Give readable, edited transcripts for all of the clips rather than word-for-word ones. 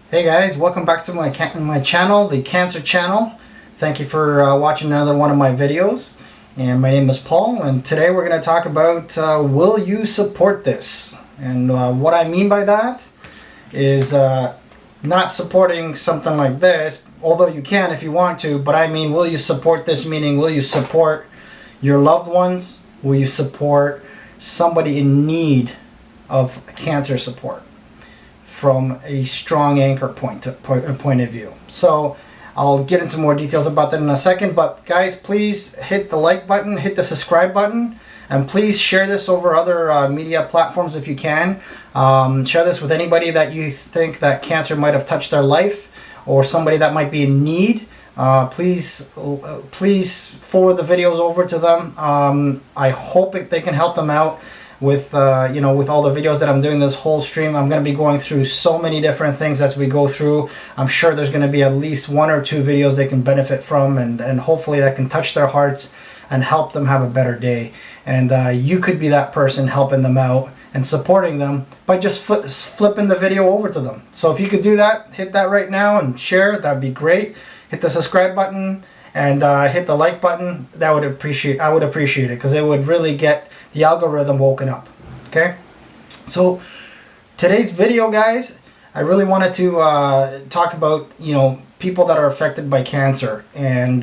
Hey guys, welcome back to my channel, the Cancer Channel. Thank you for watching another one of my videos. And my name is Paul, and today we're going to talk about will you support this? And what I mean by that is not supporting something like this, although you can if you want to, but I mean will you support this, meaning will you support your loved ones? Will you support somebody in need of cancer support from a strong anchor point of view? So I'll get into more details about that in a second, but guys, please hit the like button, hit the subscribe button, and please share this over other media platforms if you can. Share this with anybody that you think that cancer might have touched their life, or somebody that might be in need. Please forward the videos over to them. I hope they can help them out with with all the videos that I'm doing this whole stream. I'm going to be going through so many different things as we go through. I'm sure there's going to be at least one or two videos they can benefit from, and hopefully that can touch their hearts and help them have a better day. And you could be that person helping them out and supporting them by just flipping the video over to them. So if you could do that, hit that right now and share. That'd be great. Hit the subscribe button and hit the like button. I would appreciate it, because it would really get the algorithm woken up. Okay, so today's video, guys, I really wanted to talk about people that are affected by cancer, and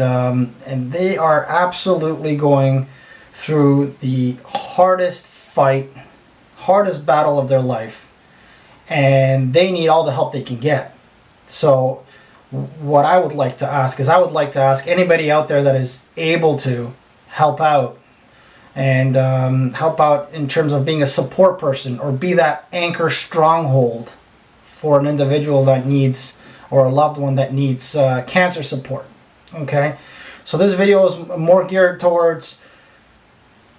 they are absolutely going through the hardest battle of their life, and they need all the help they can get. So what I would like to ask is, I would like to ask anybody out there that is able to help out, and help out in terms of being a support person, or be that anchor stronghold for an individual that needs, or a loved one that needs cancer support. Okay, so this video is more geared towards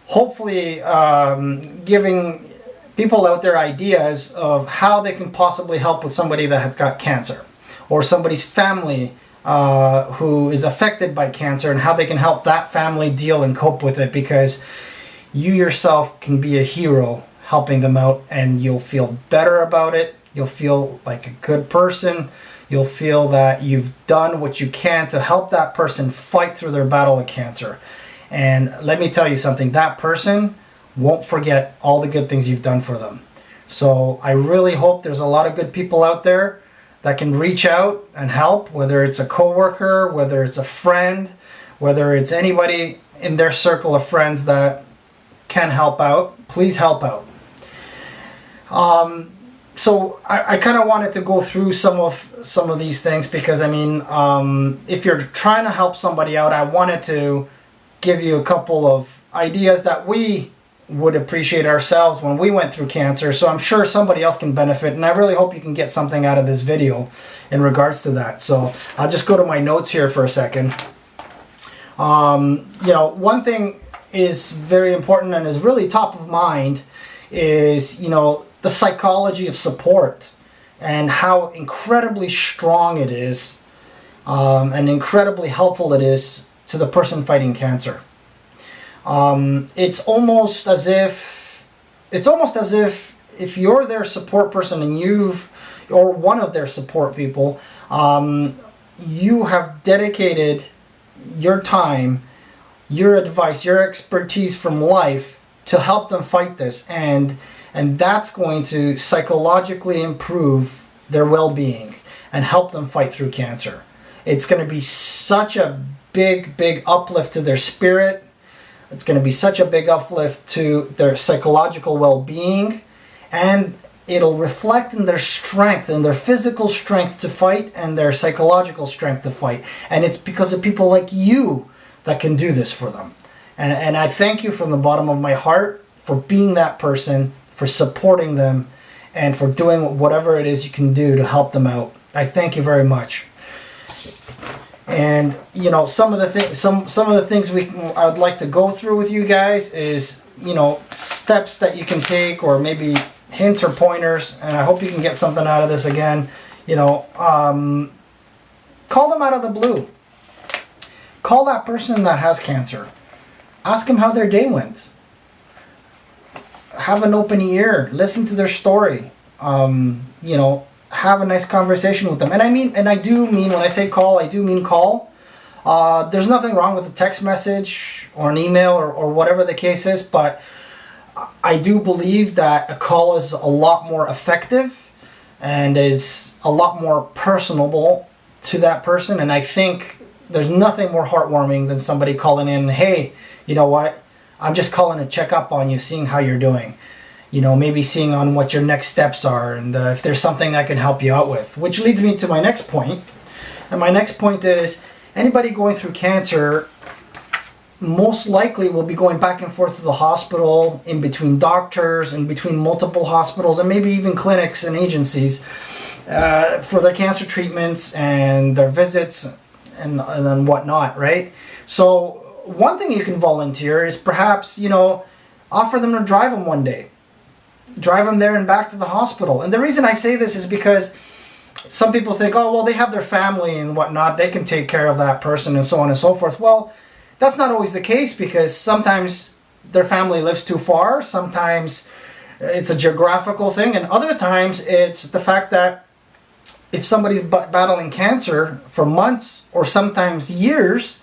hopefully giving people out there ideas of how they can possibly help with somebody that has got cancer, or somebody's family who is affected by cancer, and how they can help that family deal and cope with it, because you yourself can be a hero helping them out, and you'll feel better about it. You'll feel like a good person. You'll feel that you've done what you can to help that person fight through their battle of cancer. And let me tell you something, that person won't forget all the good things you've done for them. So I really hope there's a lot of good people out there that can reach out and help, whether it's a coworker, whether it's a friend, whether it's anybody in their circle of friends that can help out. Please help out. So I kind of wanted to go through some of these things, because I mean, if you're trying to help somebody out, I wanted to give you a couple of ideas that we would appreciate ourselves when we went through cancer. So I'm sure somebody else can benefit, and I really hope you can get something out of this video in regards to that. So I'll just go to my notes here for a second. One thing is very important and is really top of mind is the psychology of support, and how incredibly strong it is, and incredibly helpful it is to the person fighting cancer. It's almost as if if you're their support person, and or one of their support people, you have dedicated your time, your advice, your expertise from life to help them fight this, and that's going to psychologically improve their well-being and help them fight through cancer. It's going to be such a big uplift to their spirit. It's going to be such a big uplift to their psychological well-being, and it'll reflect in their strength, and their physical strength to fight, and their psychological strength to fight. And it's because of people like you that can do this for them. And I thank you from the bottom of my heart for being that person, for supporting them, and for doing whatever it is you can do to help them out. I thank you very much. And some of the things I would like to go through with you guys is steps that you can take, or maybe hints or pointers, and I hope you can get something out of this. Again, call them out of the blue. Call that person that has cancer. Ask them how their day went. Have an open ear. Listen to their story. have a nice conversation with them. And I do mean, when I say call, I do mean call. There's nothing wrong with a text message or an email or whatever the case is, but I do believe that a call is a lot more effective and is a lot more personable to that person. And I think there's nothing more heartwarming than somebody calling in, hey, you know what, I'm just calling to check up on you, seeing how you're doing. You know, maybe seeing on what your next steps are, and if there's something I can help you out with. Which leads me to my next point. And my next point is, anybody going through cancer most likely will be going back and forth to the hospital, in between doctors, in between multiple hospitals, and maybe even clinics and agencies for their cancer treatments and their visits and whatnot, right? So one thing you can volunteer is perhaps, you know, offer them to drive them one day. Drive them there and back to the hospital. And the reason I say this is because some people think, oh, well, they have their family and whatnot, they can take care of that person and so on and so forth. Well, that's not always the case, because sometimes their family lives too far. Sometimes it's a geographical thing, and other times it's the fact that if somebody's battling cancer for months or sometimes years,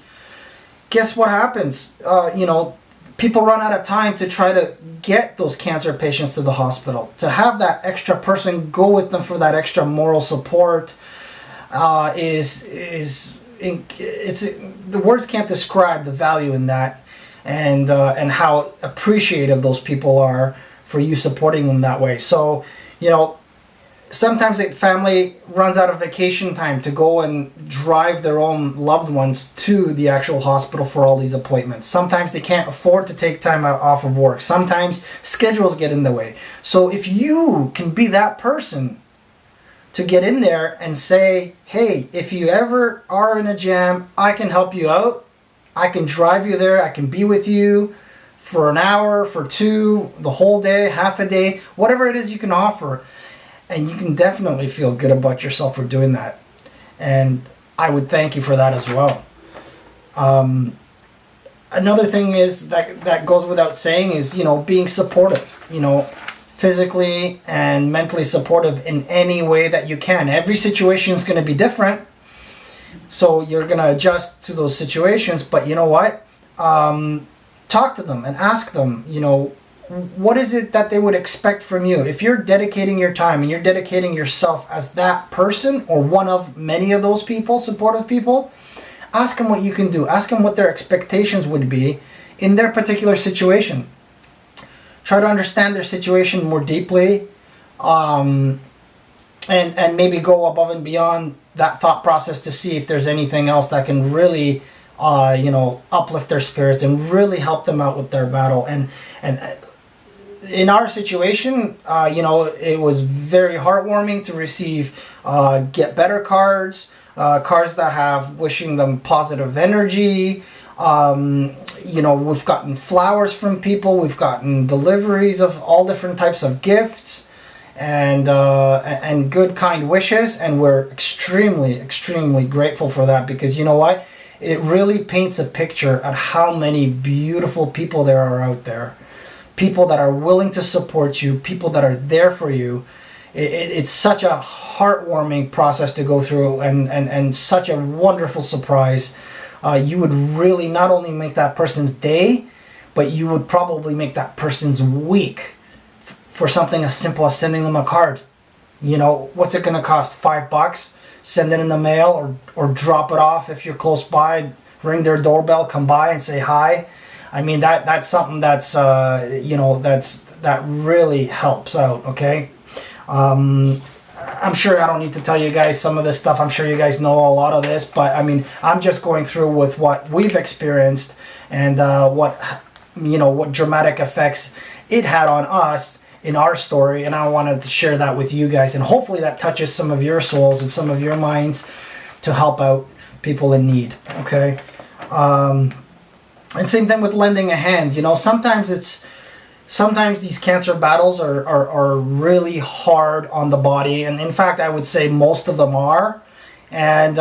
guess what happens? You know, people run out of time to try to get those cancer patients to the hospital. To have that extra person go with them for that extra moral support the words can't describe the value in that, and how appreciative those people are for you supporting them that way. So, you know, sometimes a family runs out of vacation time to go and drive their own loved ones to the actual hospital for all these appointments. Sometimes they can't afford to take time off of work. Sometimes schedules get in the way. So if you can be that person to get in there and say, hey, if you ever are in a jam, I can help you out. I can drive you there. I can be with you for an hour, for two, the whole day, half a day, whatever it is you can offer. And you can definitely feel good about yourself for doing that. And I would thank you for that as well. Another thing is that goes without saying is, you know, being supportive, you know, physically and mentally supportive in any way that you can. Every situation is going to be different, so you're going to adjust to those situations. But you know what? Talk to them and ask them, you know, what is it that they would expect from you? If you're dedicating your time and you're dedicating yourself as that person or one of many of those people, supportive people, ask them what you can do. Ask them what their expectations would be in their particular situation. Try to understand their situation more deeply, and maybe go above and beyond that thought process to see if there's anything else that can really, you know, uplift their spirits and really help them out with their battle. And in our situation, you know, it was very heartwarming to receive Get Better cards, cards that have wishing them positive energy. You know, we've gotten flowers from people, we've gotten deliveries of all different types of gifts and good kind wishes, and we're extremely grateful for that, because you know what? It really paints a picture at how many beautiful people there are out there. People that are willing to support you, people that are there for you. It's such a heartwarming process to go through, and such a wonderful surprise. You would really not only make that person's day, but you would probably make that person's week for something as simple as sending them a card. You know, what's it going to cost? $5? Send it in the mail, or drop it off if you're close by. Ring their doorbell, come by and say hi. I mean, that's something that's, you know, that really helps out, okay? I'm sure I don't need to tell you guys some of this stuff. I'm sure you guys know a lot of this, but I mean, I'm just going through with what we've experienced and what dramatic effects it had on us in our story, and I wanted to share that with you guys, and hopefully that touches some of your souls and some of your minds to help out people in need, okay? And same thing with lending a hand. You know, sometimes these cancer battles are really hard on the body, and in fact I would say most of them are. And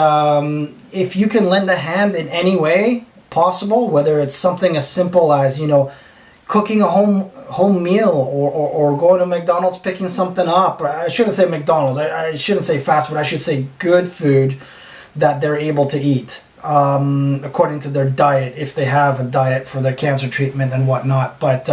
if you can lend a hand in any way possible, whether it's something as simple as, you know, cooking a home meal, or going to McDonald's picking something up. Or I shouldn't say McDonald's. I shouldn't say fast food. I should say good food that they're able to eat according to their diet, if they have a diet for their cancer treatment and whatnot. But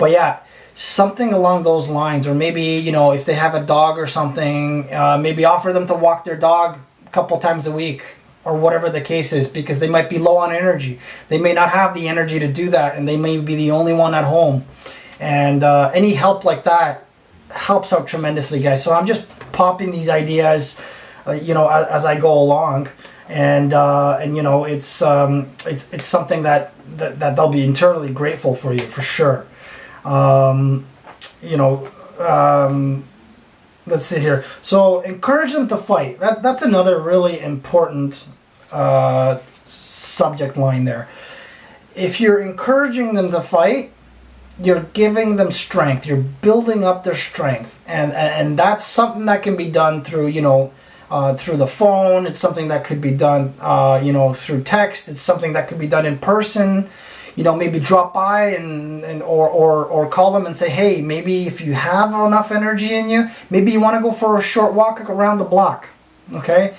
yeah, something along those lines. Or maybe, you know, if they have a dog or something, maybe offer them to walk their dog a couple times a week, or whatever the case is, because they might be low on energy. They may not have the energy to do that, and they may be the only one at home. And any help like that helps out tremendously, guys. So I'm just popping these ideas, you know, as I go along, and you know, it's something that they'll be internally grateful for you, for sure. You know, let's see here. So encourage them to fight. That's another really important subject line there. If you're encouraging them to fight, you're giving them strength. You're building up their strength, and that's something that can be done through, you know, through the phone. It's something that could be done, you know, through text. It's something that could be done in person. You know, maybe drop by or call them and say, hey, maybe if you have enough energy in you, maybe you want to go for a short walk around the block. Okay,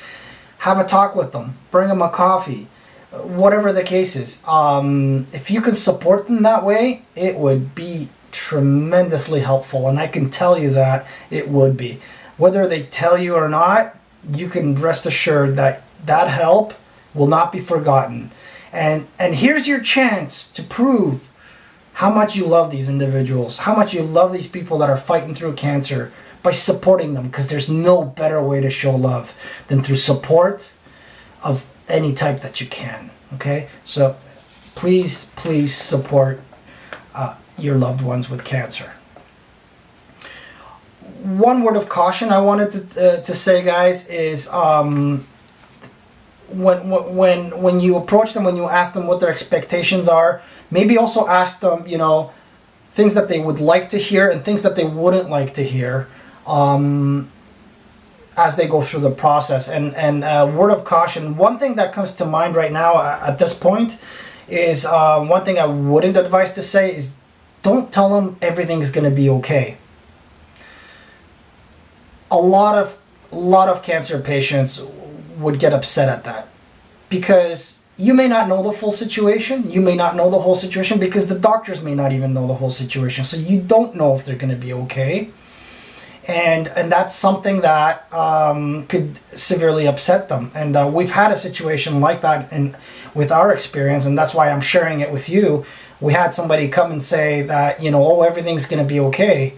have a talk with them. Bring them a coffee. Whatever the case is, if you can support them that way, it would be tremendously helpful, and I can tell you that it would be. Whether they tell you or not, you can rest assured that that help will not be forgotten. And here's your chance to prove how much you love these individuals, how much you love these people that are fighting through cancer, by supporting them, because there's no better way to show love than through support of any type that you can. Okay, so please support your loved ones with cancer. One word of caution I wanted to say, guys, is when you approach them, when you ask them what their expectations are, maybe also ask them, you know, things that they would like to hear and things that they wouldn't like to hear, as they go through the process. And word of caution, one thing that comes to mind right now at this point is, one thing I wouldn't advise to say is, don't tell them everything's going to be okay. A lot of cancer patients would get upset at that, because you may not know the full situation. You may not know the whole situation, because the doctors may not even know the whole situation. So you don't know if they're going to be okay. And that's something that could severely upset them. And we've had a situation like that with our experience, and that's why I'm sharing it with you. We had somebody come and say that, you know, oh, everything's going to be okay,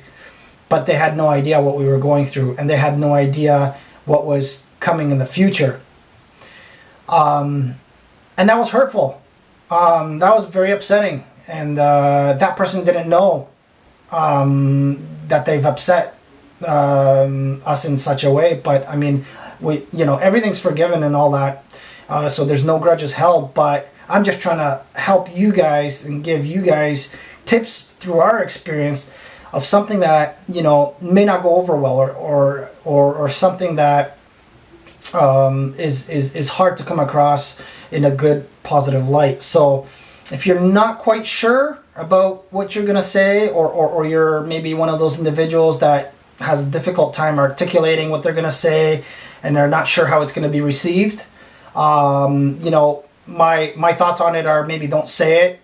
but they had no idea what we were going through, and they had no idea what was coming in the future. And that was hurtful. That was very upsetting. And that person didn't know that they've upset us in such a way. But I mean, you know, everything's forgiven and all that, so there's no grudges held. But I'm just trying to help you guys and give you guys tips through our experience of something that, you know, may not go over well, or something that is hard to come across in a good, positive light. So if you're not quite sure about what you're gonna say, or you're maybe one of those individuals that has a difficult time articulating what they're gonna say, and they're not sure how it's gonna be received, you know, my thoughts on it are, maybe don't say it,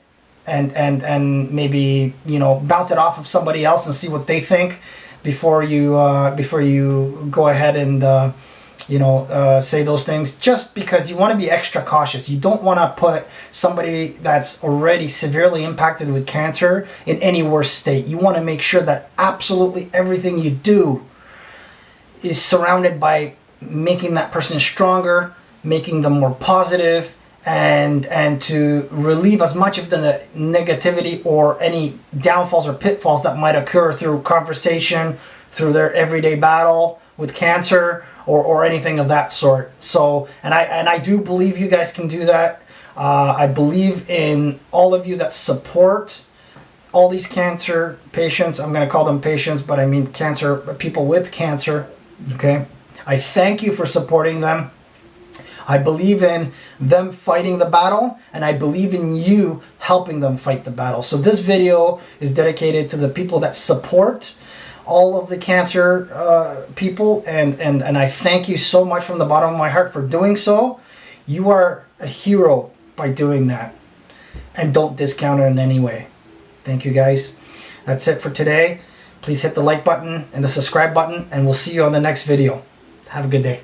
and maybe, you know, bounce it off of somebody else and see what they think before you go ahead and you know, say those things, just because you want to be extra cautious. You don't want to put somebody that's already severely impacted with cancer in any worse state. You want to make sure that absolutely everything you do is surrounded by making that person stronger, making them more positive, and to relieve as much of the negativity or any downfalls or pitfalls that might occur through conversation, through their everyday battle with cancer, or anything of that sort. So, and I do believe you guys can do that. I believe in all of you that support all these cancer patients. I'm going to call them patients, but I mean cancer, people with cancer. Okay, I thank you for supporting them. I believe in them fighting the battle, and I believe in you helping them fight the battle. So this video is dedicated to the people that support all of the cancer people, and I thank you so much from the bottom of my heart for doing so. You are a hero by doing that, and don't discount it in any way. Thank you guys. That's it for today. Please hit the like button and the subscribe button, and we'll see you on the next video. Have a good day.